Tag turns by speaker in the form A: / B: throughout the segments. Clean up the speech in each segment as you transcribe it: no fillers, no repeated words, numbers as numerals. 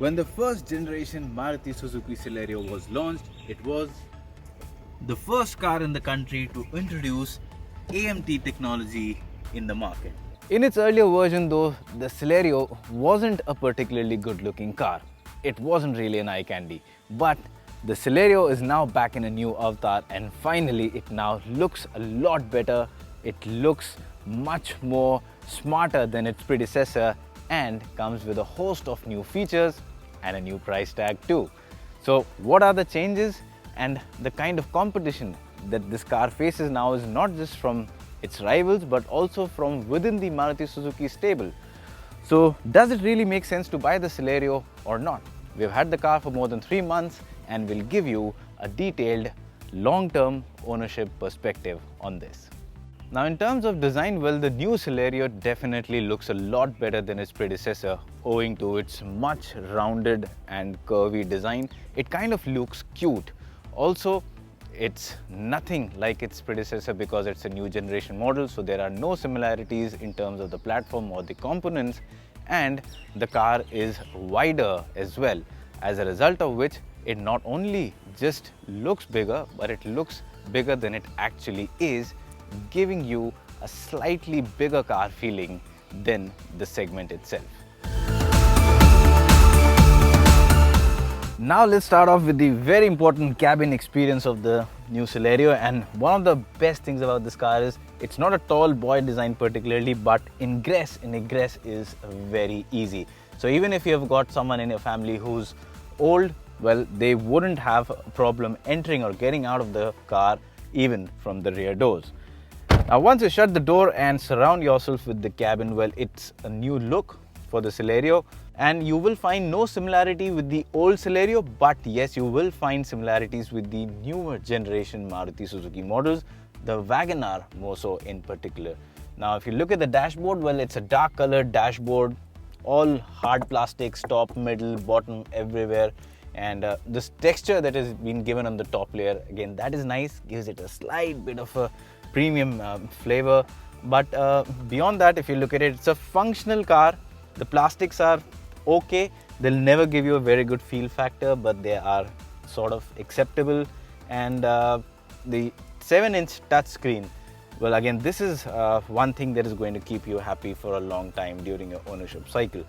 A: When the first generation Maruti Suzuki Celerio was launched, it was the first car in the country to introduce AMT technology in the market. In its earlier version though, the Celerio wasn't a particularly good looking car. It wasn't really an eye candy. But the Celerio is now back in a new avatar, and finally it now looks a lot better. It looks much more smarter than its predecessor and comes with a host of new features and a new price tag too. So what are the changes and the kind of competition that this car faces now is not just from its rivals but also from within the Maruti Suzuki stable. So does it really make sense to buy the Celerio or not? We've had the car for more than 3 months and we'll give you a detailed long-term ownership perspective on this. Now in terms of design, well, the new Celerio definitely looks a lot better than its predecessor owing to its much rounded and curvy design. It kind of looks cute. Also, it's nothing like its predecessor because it's a new generation model, so there are no similarities in terms of the platform or the components, and the car is wider as well, as a result of which it not only just looks bigger, but it looks bigger than it actually is, giving you a slightly bigger car feeling than the segment itself. Now let's start off with the very important cabin experience of the new Celerio, and one of the best things about this car is it's not a tall boy design particularly, but ingress is very easy. So even if you have got someone in your family who's old, well, they wouldn't have a problem entering or getting out of the car even from the rear doors. Now once you shut the door and surround yourself with the cabin, well, it's a new look for the Celerio, and you will find no similarity with the old Celerio, but yes, you will find similarities with the newer generation Maruti Suzuki models, the Wagon R more so in particular. Now if you look at the dashboard, well, it's a dark colored dashboard, all hard plastics, top, middle, bottom, everywhere. And this texture that has been given on the top layer, again, that is nice, gives it a slight bit of a premium flavor. But beyond that, if you look at it, it's a functional car. The plastics are okay. They'll never give you a very good feel factor, but they are sort of acceptable. And the 7-inch touchscreen, well, again, this is one thing that is going to keep you happy for a long time during your ownership cycle.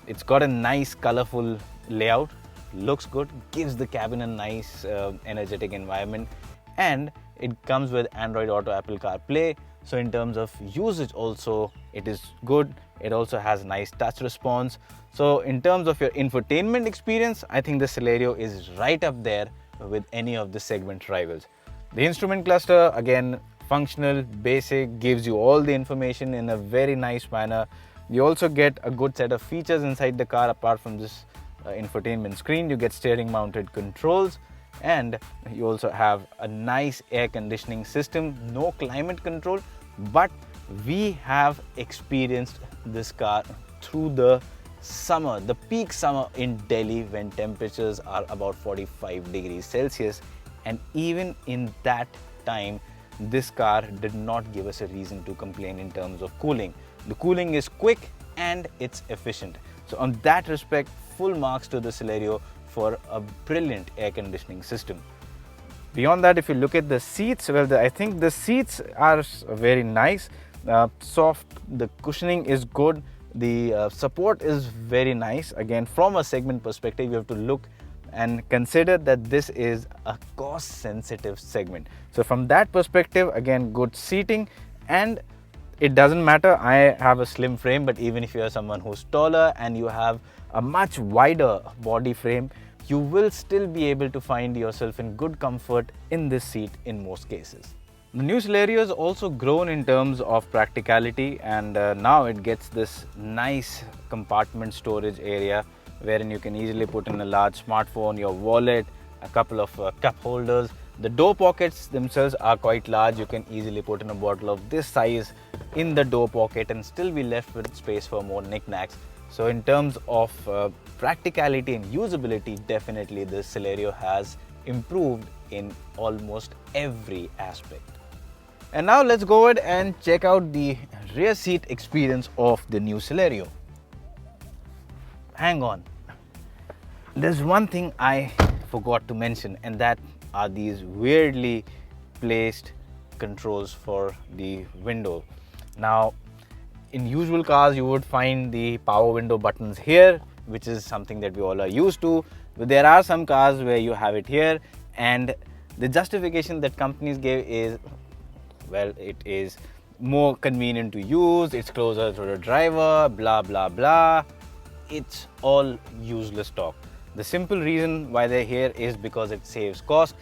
A: It's got a nice colorful layout, looks good, gives the cabin a nice energetic environment, and it comes with Android Auto, Apple CarPlay. So in terms of usage also, it is good. It also has nice touch response. So in terms of your infotainment experience, I think the Celerio is right up there with any of the segment rivals. The instrument cluster, again, functional, basic, gives you all the information in a very nice manner. You also get a good set of features inside the car. Apart from this infotainment screen, you get steering mounted controls, and you also have a nice air conditioning system. No climate control, but we have experienced this car through the summer, the peak summer in Delhi, when temperatures are about 45 degrees Celsius, and even in that time this car did not give us a reason to complain in terms of cooling. The cooling is quick and it's efficient. So on that respect, full marks to the Celerio for a brilliant air conditioning system. Beyond that, if you look at the seats, well, I think the seats are very nice, soft, the cushioning is good, the support is very nice. Again, from a segment perspective, you have to look and consider that this is a cost sensitive segment. So from that perspective, again, good seating, and it doesn't matter, I have a slim frame, but even if you are someone who's taller and you have a much wider body frame, you will still be able to find yourself in good comfort in this seat in most cases. The new Celerio has also grown in terms of practicality, and now it gets this nice compartment storage area wherein you can easily put in a large smartphone, your wallet, a couple of cup holders. The door pockets themselves are quite large. You can easily put in a bottle of this size in the door pocket and still be left with space for more knickknacks. So in terms of practicality and usability, definitely the Celerio has improved in almost every aspect. And now let's go ahead and check out the rear seat experience of the new Celerio. Hang on. There's one thing I forgot to mention, and that are these weirdly placed controls for the window. Now, in usual cars, you would find the power window buttons here, which is something that we all are used to. But there are some cars where you have it here, and the justification that companies give is, well, it is more convenient to use, it's closer to the driver, blah blah blah. It's all useless talk. The simple reason why they're here is because it saves cost.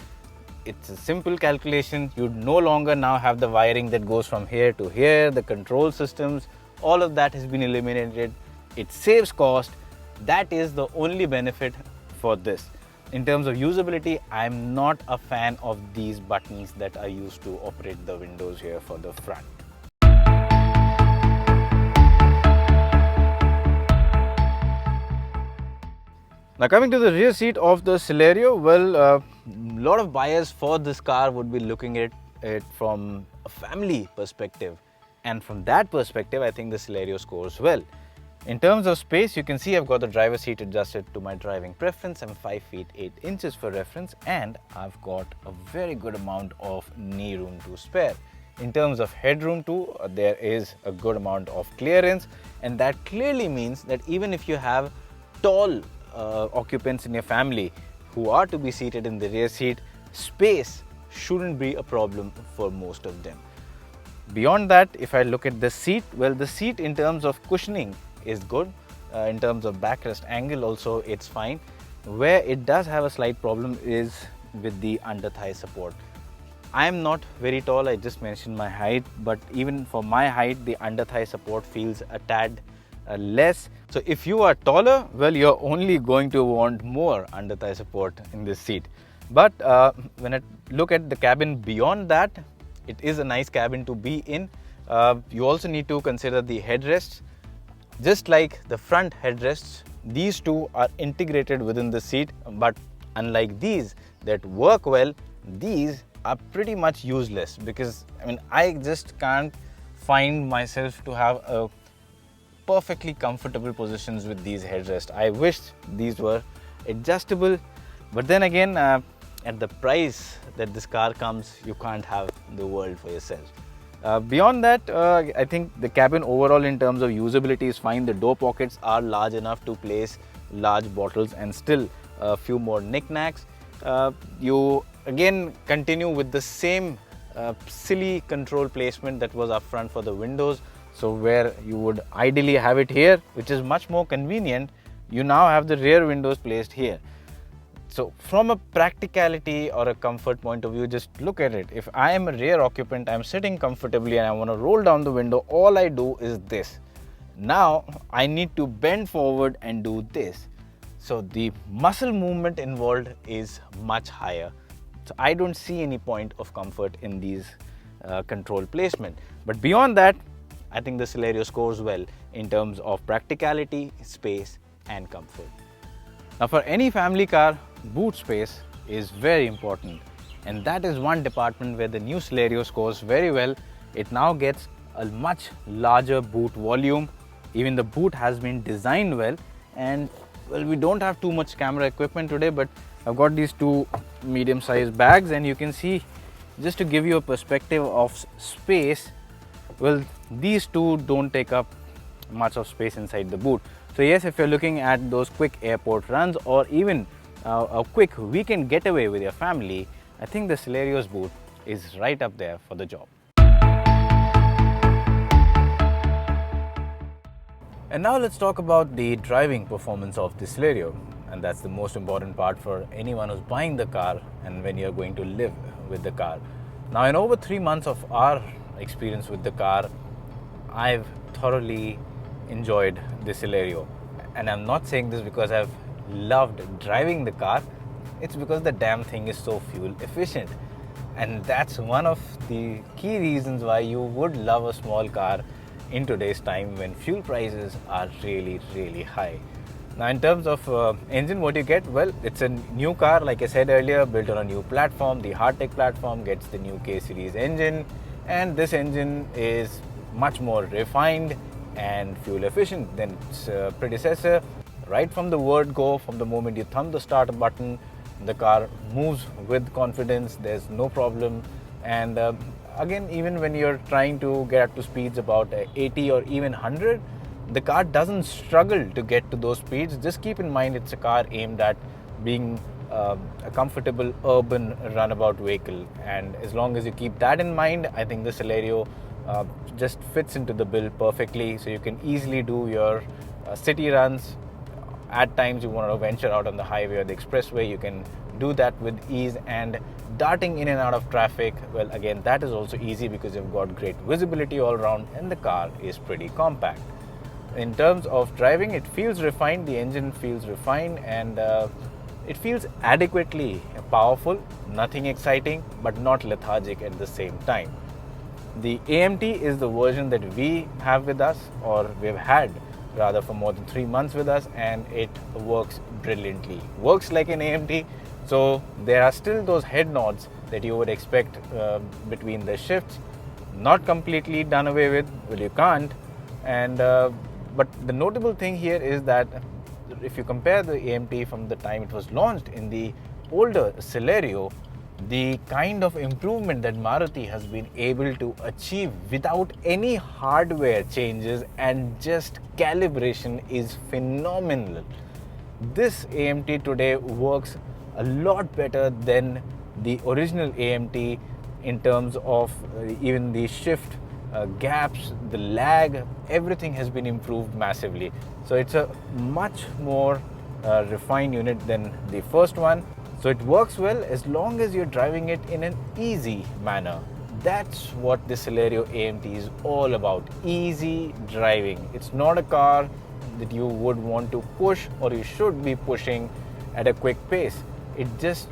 A: It's a simple calculation. You no longer now have the wiring that goes from here to here, the control systems, all of that has been eliminated. It saves cost. That is the only benefit for this. In terms of usability, I'm not a fan of these buttons that are used to operate the windows here for the front. Now coming to the rear seat of the Celerio, well, a lot of buyers for this car would be looking at it from a family perspective. And from that perspective, I think the Celerio scores well. In terms of space, you can see I've got the driver's seat adjusted to my driving preference. I'm 5 feet 8 inches for reference, and I've got a very good amount of knee room to spare. In terms of headroom too, there is a good amount of clearance, and that clearly means that even if you have tall occupants in your family who are to be seated in the rear seat, space shouldn't be a problem for most of them. Beyond that, if I look at the seat, well, the seat in terms of cushioning is good. In terms of backrest angle also, it's fine. Where it does have a slight problem is with the under thigh support. I am not very tall, I just mentioned my height, but even for my height, the under thigh support feels a tad less. So if you are taller, well, you're only going to want more under thigh support in this seat. But when I look at the cabin beyond that, it is a nice cabin to be in. You also need to consider the headrests. Just like the front headrests, these two are integrated within the seat, but unlike these that work well, these are pretty much useless, because I just can't find myself to have a perfectly comfortable positions with these headrests. I wish these were adjustable, but then again, at the price that this car comes, you can't have the world for yourself. Beyond that, I think the cabin overall in terms of usability is fine. The door pockets are large enough to place large bottles and still a few more knickknacks. You again continue with the same silly control placement that was up front for the windows. So where you would ideally have it here, which is much more convenient, you now have the rear windows placed here. So from a practicality or a comfort point of view, just look at it. If I am a rear occupant, I'm sitting comfortably and I want to roll down the window, all I do is this. Now I need to bend forward and do this. So the muscle movement involved is much higher. So I don't see any point of comfort in these control placement. But beyond that, I think the Celerio scores well in terms of practicality, space and comfort. Now for any family car, boot space is very important, and that is one department where the new Celerio scores very well. It now gets a much larger boot volume. Even the boot has been designed well, and well, we don't have too much camera equipment today, but I've got these two medium-sized bags, and you can see, just to give you a perspective of space, well, these two don't take up much of space inside the boot. So yes, if you're looking at those quick airport runs or even a quick weekend getaway with your family, I think the Celerio's boot is right up there for the job. And now let's talk about the driving performance of the Celerio, and that's the most important part for anyone who's buying the car and when you're going to live with the car. Now in over 3 months of our experience with the car, I've thoroughly enjoyed the Celerio, and I'm not saying this because I've loved driving the car. It's because the damn thing is so fuel efficient, and that's one of the key reasons why you would love a small car in today's time when fuel prices are really high. Now in terms of engine, what you get, well, it's a new car, like I said earlier, built on a new platform. The hardtech platform gets the new K series engine, and this engine is much more refined and fuel efficient than its predecessor. Right from the word go, from the moment you thumb the start button, the car moves with confidence. There's no problem. And again, even when you're trying to get up to speeds about 80 or even 100, the car doesn't struggle to get to those speeds. Just keep in mind it's a car aimed at being a comfortable urban runabout vehicle, and as long as you keep that in mind, I think the Celerio just fits into the bill perfectly. So you can easily do your city runs. At times you want to venture out on the highway or the expressway, you can do that with ease. And darting in and out of traffic, well, again, that is also easy because you've got great visibility all around and the car is pretty compact. In terms of driving, it feels refined, the engine feels refined, and it feels adequately powerful, nothing exciting, but not lethargic at the same time. The AMT is the version that we have with us, or we've had rather, for more than 3 months with us, and it works brilliantly. Works like an AMT, so there are still those head nods that you would expect between the shifts. Not completely done away with, well, you can't. And but the notable thing here is that if you compare the AMT from the time it was launched in the older Celerio, the kind of improvement that Maruti has been able to achieve without any hardware changes and just calibration is phenomenal. This AMT today works a lot better than the original AMT in terms of even the shift gaps, the lag, everything has been improved massively. So it's a much more refined unit than the first one. So it works well as long as you're driving it in an easy manner. That's what the Celerio AMT is all about, easy driving. It's not a car that you would want to push or you should be pushing at a quick pace. It just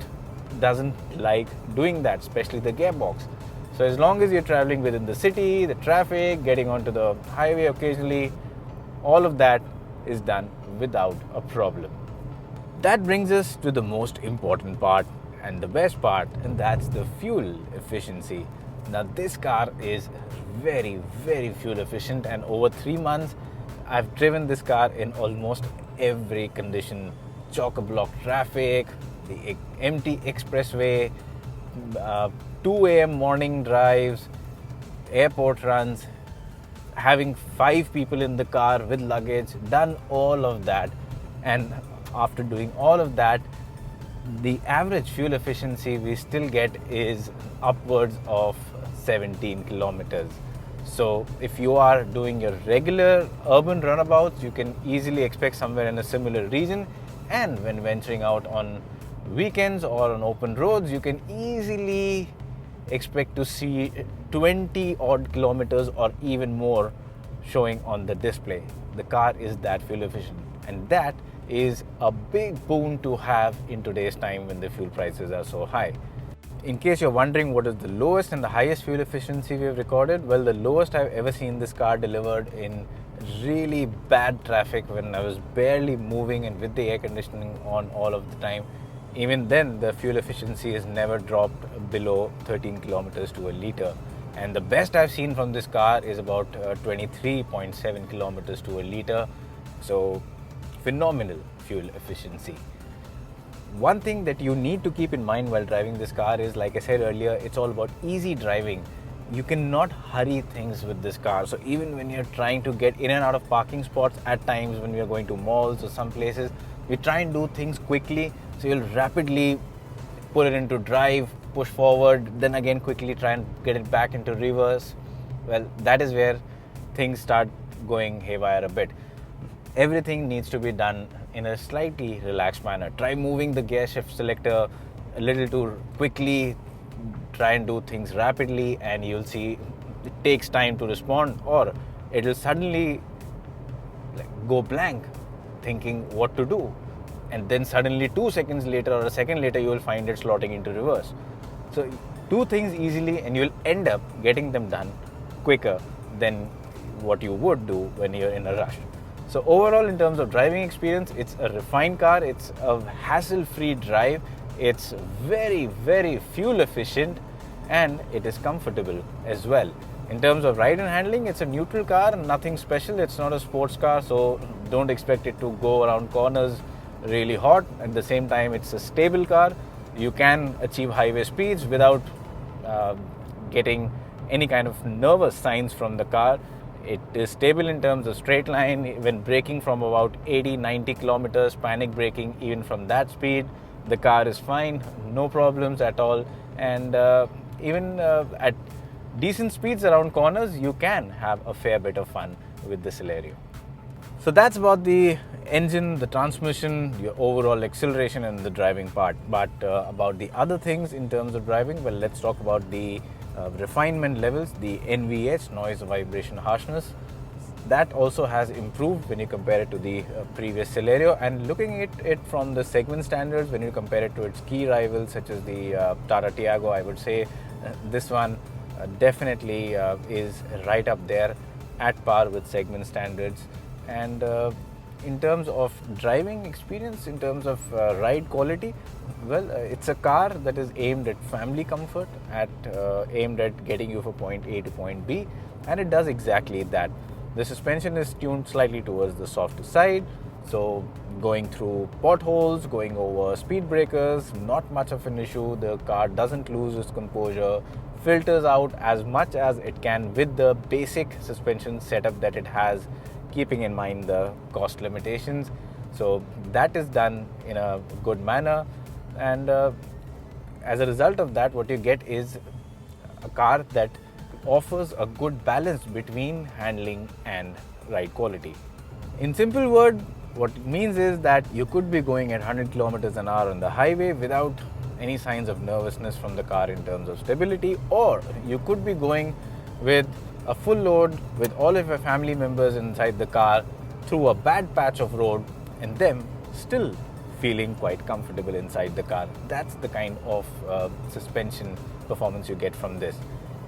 A: doesn't like doing that, especially the gearbox. So as long as you're traveling within the city, the traffic, getting onto the highway occasionally, all of that is done without a problem. That brings us to the most important part and the best part, and that's the fuel efficiency. Now this car is very, very fuel efficient, and over 3 months I've driven this car in almost every condition. Chock-a-block traffic, the empty expressway, 2 a.m. morning drives, airport runs, having 5 people in the car with luggage, done all of that. And after doing all of that, the average fuel efficiency we still get is upwards of 17 kilometers. So if you are doing your regular urban runabouts, you can easily expect somewhere in a similar region. And when venturing out on weekends or on open roads, you can easily expect to see 20 odd kilometers or even more showing on the display. The car is that fuel efficient, and that is a big boon to have in today's time when the fuel prices are so high. In case you're wondering what is the lowest and the highest fuel efficiency we've recorded, well, the lowest I've ever seen this car delivered in really bad traffic when I was barely moving and with the air conditioning on all of the time. Even then, the fuel efficiency has never dropped below 13 kilometers to a liter. And the best I've seen from this car is about 23.7 kilometers to a liter. So, phenomenal fuel efficiency. One thing that you need to keep in mind while driving this car is, like I said earlier, it's all about easy driving. You cannot hurry things with this car. So even when you're trying to get in and out of parking spots, at times when we are going to malls or some places, we try and do things quickly. So you'll rapidly put it into drive, push forward, then again quickly try and get it back into reverse. Well, that is where things start going haywire a bit. Everything needs to be done in a slightly relaxed manner. Try moving the gear shift selector a little too quickly, try and do things rapidly, and you'll see it takes time to respond, or it'll suddenly go blank thinking what to do, and then suddenly 2 seconds later or a second later you will find it slotting into reverse. So do things easily and you'll end up getting them done quicker than what you would do when you're in a rush. So overall, in terms of driving experience, it's a refined car, it's a hassle-free drive, it's very, very fuel efficient, and it is comfortable as well. In terms of ride and handling, it's a neutral car, nothing special. It's not a sports car, so don't expect it to go around corners really hot. At the same time, it's a stable car. You can achieve highway speeds without getting any kind of nervous signs from the car. It is stable in terms of straight line. When braking from about 80-90 kilometers, panic braking even from that speed, the car is fine, no problems at all. And even at decent speeds around corners, you can have a fair bit of fun with the Celerio. So that's about the engine, the transmission, your overall acceleration and the driving part. But about the other things in terms of driving, well, let's talk about the refinement levels, the NVH, noise, vibration, harshness. That also has improved when you compare it to the previous Celerio, and looking at it from the segment standards, when you compare it to its key rivals such as the Tata Tiago, I would say this one definitely is right up there at par with segment standards. And in terms of driving experience, in terms of ride quality, well, it's a car that is aimed at family comfort, aimed at getting you from point A to point B, and it does exactly that. The suspension is tuned slightly towards the softer side, so going through potholes, going over speed breakers, not much of an issue. The car doesn't lose its composure, filters out as much as it can with the basic suspension setup that it has, keeping in mind the cost limitations. So that is done in a good manner, and as a result of that, what you get is a car that offers a good balance between handling and ride quality. In simple word, what it means is that you could be going at 100 kilometers an hour on the highway without any signs of nervousness from the car in terms of stability, or you could be going with a full load with all of your family members inside the car through a bad patch of road and them still feeling quite comfortable inside the car. That's the kind of suspension performance you get from this.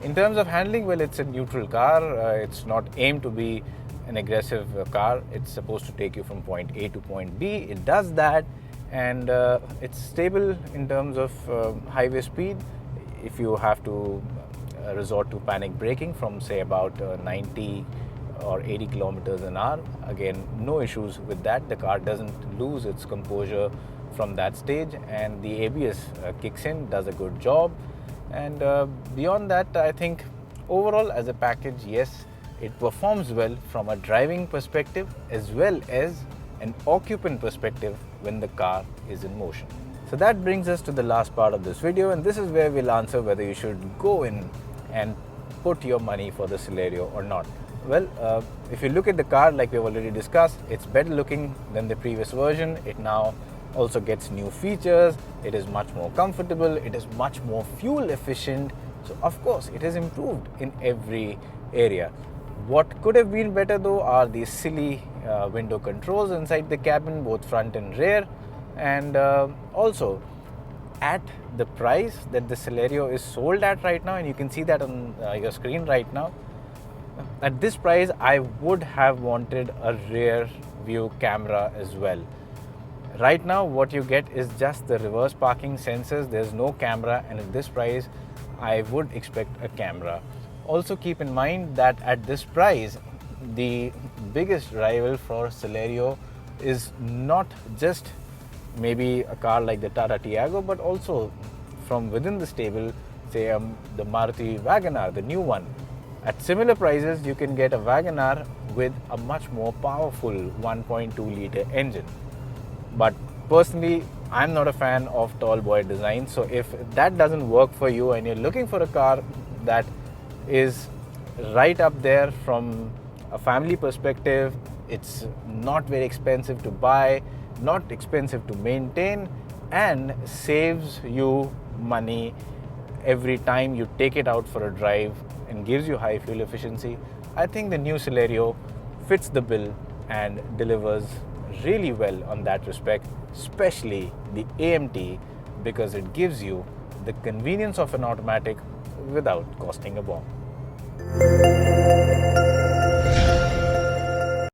A: In terms of handling, well, it's a neutral car. It's not aimed to be an aggressive car. It's supposed to take you from point A to point B. It does that, and it's stable in terms of highway speed. If you have to resort to panic braking from say about 90 or 80 kilometers an hour, again, no issues with that. The car doesn't lose its composure from that stage, and the ABS kicks in, does a good job. And beyond that, I think overall as a package, yes, it performs well from a driving perspective as well as an occupant perspective when the car is in motion. So that brings us to the last part of this video, and this is where we'll answer whether you should go in and put your money for the Celerio or not. Well, if you look at the car, like we've already discussed, it's better looking than the previous version. It now also gets new features. It is much more comfortable. It is much more fuel efficient. So of course, it has improved in every area. What could have been better though are these silly window controls inside the cabin, both front and rear. And also, at the price that the Celerio is sold at right now, and you can see that on your screen right now, at this price, I would have wanted a rear view camera as well. Right now, what you get is just the reverse parking sensors. There's no camera, and at this price, I would expect a camera. Also keep in mind that at this price, the biggest rival for Celerio is not just maybe a car like the Tata Tiago, but also from within the stable, say the Maruti Wagon R, the new one. At similar prices, you can get a Wagon R with a much more powerful 1.2 liter engine. But personally, I'm not a fan of tall boy design. So if that doesn't work for you and you're looking for a car that is right up there from a family perspective, it's not very expensive to buy, not expensive to maintain, and saves you money every time you take it out for a drive and gives you high fuel efficiency, I think the new Celerio fits the bill and delivers really well on that respect, especially the AMT, because it gives you the convenience of an automatic without costing a bomb.